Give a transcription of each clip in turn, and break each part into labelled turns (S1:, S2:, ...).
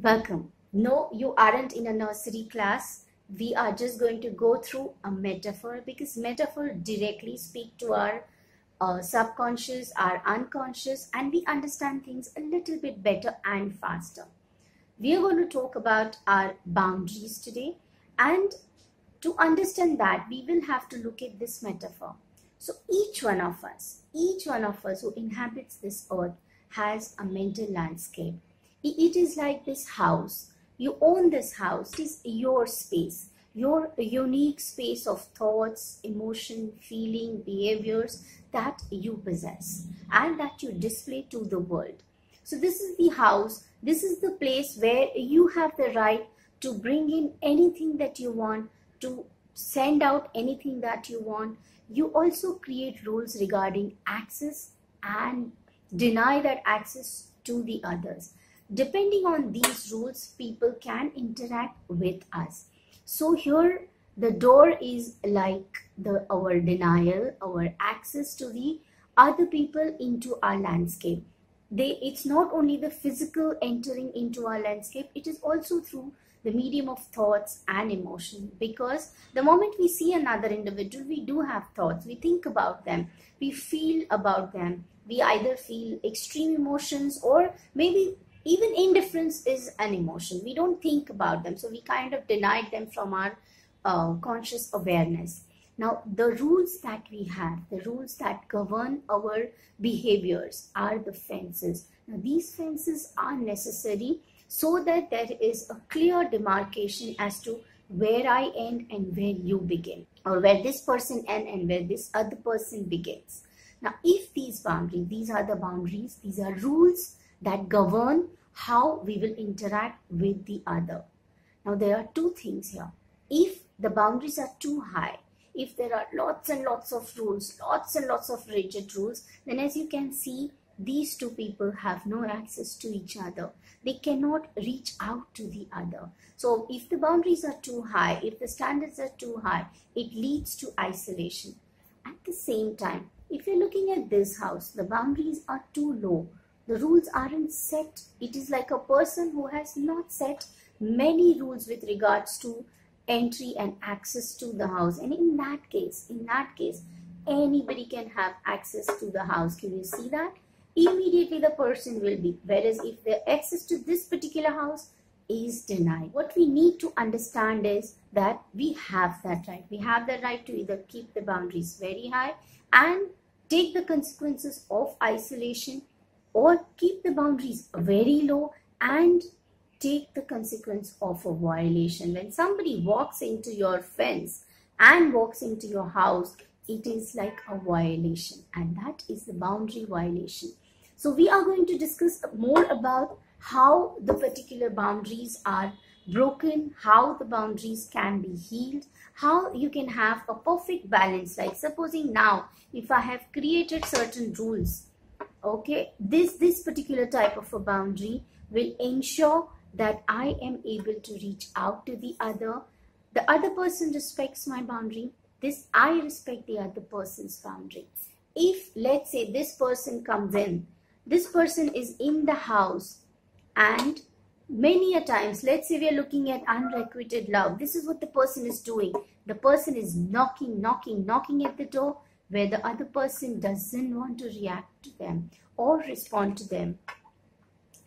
S1: Welcome. No, you aren't in a nursery class. We are just going to go through a metaphor because metaphor directly speak to our subconscious, our unconscious, and we understand things a little bit better and faster. We are going to talk about our boundaries today, and to understand that, we will have to look at this metaphor. So each one of us who inhabits this earth has a mental landscape. It is like this house. You own this house. It is your space, your unique space of thoughts, emotion, feeling, behaviors that you possess and that you display to the world. So this is the house. This is the place where you have the right to bring in anything that you want, to send out anything that you want. You also create rules regarding access and deny that access to the others. Depending on these rules, people can interact with us. So here the door is like our denial, our access to the other people into our landscape. It's not only the physical entering into our landscape, it is also through the medium of thoughts and emotion, because the moment we see another individual, we do have thoughts, we think about them, we feel about them. We either feel extreme emotions, or maybe even indifference is an emotion. We don't think about them, so we kind of denied them from our conscious awareness. Now, the rules that we have, the rules that govern our behaviors are the fences. Now, these fences are necessary so that there is a clear demarcation as to where I end and where you begin, or where this person ends and where this other person begins. Now, if these boundaries, these are the boundaries, these are rules that govern how we will interact with the other. Now, there are two things here. If the boundaries are too high, if there are lots and lots of rules, lots and lots of rigid rules, then as you can see, these two people have no access to each other. They cannot reach out to the other. So if the boundaries are too high, if the standards are too high, it leads to isolation. At the same time, if you're looking at this house, the boundaries are too low. The rules aren't set. It is like a person who has not set many rules with regards to entry and access to the house. And in that case, anybody can have access to the house. Can you see that? Immediately the person will be. Whereas if the access to this particular house is denied, what we need to understand is that we have that right. We have the right to either keep the boundaries very high and take the consequences of isolation, or keep the boundaries very low and take the consequence of a violation. When somebody walks into your fence and walks into your house, it is like a violation, and that is the boundary violation. So we are going to discuss more about how the particular boundaries are broken, how the boundaries can be healed, how you can have a perfect balance. Like supposing now, if I have created certain rules, okay, this particular type of a boundary will ensure that I am able to reach out to the other person respects my boundary, I respect the other person's boundary. If let's say this person comes in, this person is in the house, and many a times, let's say we are looking at unrequited love, this is what the person is doing. The person is knocking at the door, where the other person doesn't want to react to them or respond to them.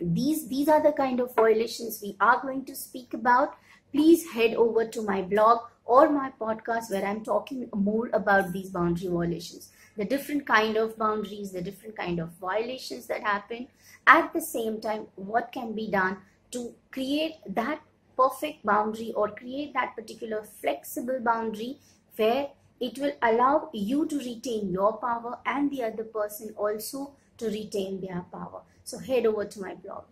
S1: These are the kind of violations we are going to speak about. Please head over to my blog or my podcast, where I'm talking more about these boundary violations, the different kind of boundaries, the different kind of violations that happen. At the same time, what can be done to create that perfect boundary, or create that particular flexible boundary where it will allow you to retain your power and the other person also to retain their power. So head over to my blog.